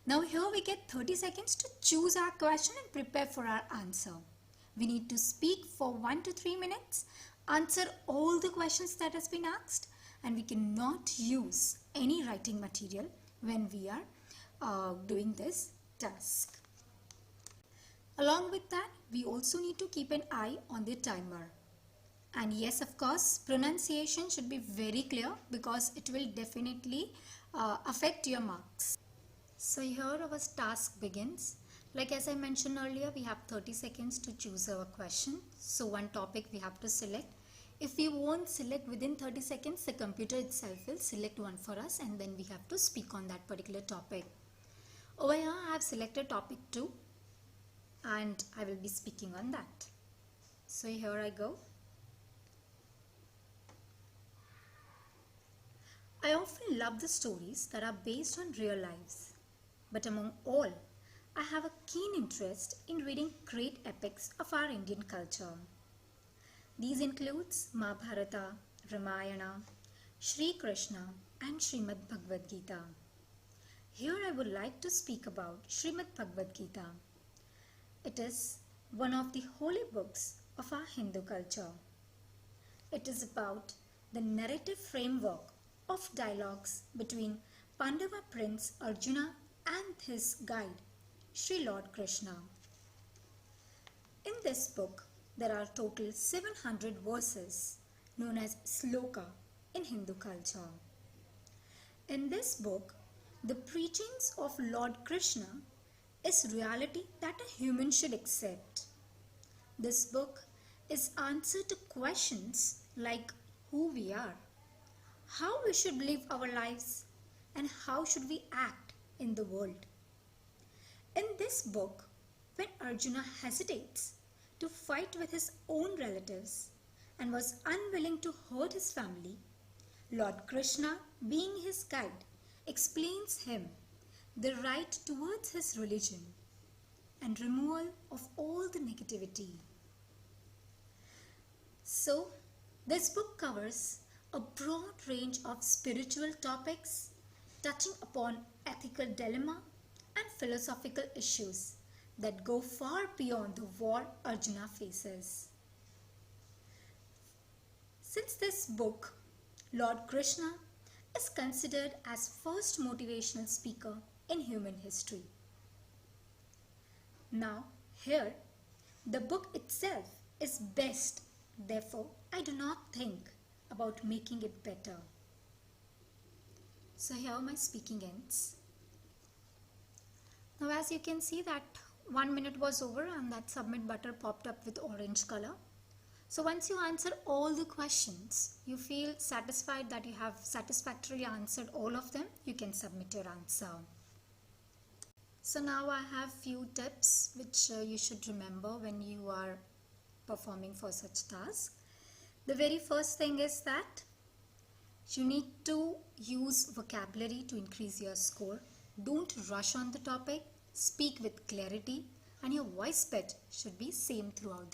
Now here we get 30 seconds to choose our question and prepare for our answer. We need to speak for 1 to 3 minutes, answer all the questions that has been asked, and we cannot use any writing material when we are doing this task. Along with that, we also need to keep an eye on the timer. And yes, of course, pronunciation should be very clear because it will definitely affect your marks. So here our task begins. Like as I mentioned earlier, we have 30 seconds to choose our question. So one topic we have to select. If we won't select within 30 seconds, the computer itself will select one for us and then we have to speak on that particular topic. Over here I have selected topic 2 and I will be speaking on that. So here I go. I often love the stories that are based on real lives. But among all, I have a keen interest in reading great epics of our Indian culture. These includes Mahabharata, Ramayana, Shri Krishna and Srimad Bhagavad Gita. Here I would like to speak about Srimad Bhagavad Gita. It is one of the holy books of our Hindu culture. It is about the narrative framework of dialogues between Pandava Prince Arjuna and his guide, Sri Lord Krishna. In this book, there are total 700 verses known as sloka in Hindu culture. In this book, the preachings of Lord Krishna is reality that a human should accept. This book is answer to questions like who we are, how we should live our lives, and how should we act in the world. In this book, when Arjuna hesitates to fight with his own relatives and was unwilling to hurt his family, Lord Krishna, being his guide, explains him the right towards his religion and removal of all the negativity. So, this book covers a broad range of spiritual topics touching upon ethical dilemma and philosophical issues that go far beyond the war Arjuna faces. Since this book, Lord Krishna is considered as first motivational speaker in human history. Now, here, the book itself is best, therefore, I do not think about making it better. So here my speaking ends. Now as you can see that 1 minute was over and that submit button popped up with orange color. So once you answer all the questions, you feel satisfied that you have satisfactorily answered all of them, you can submit your answer. So now I have few tips which you should remember when you are performing for such tasks. The very first thing is that you need to use vocabulary to increase your score. Don't rush on the topic, speak with clarity, and your voice pitch should be same throughout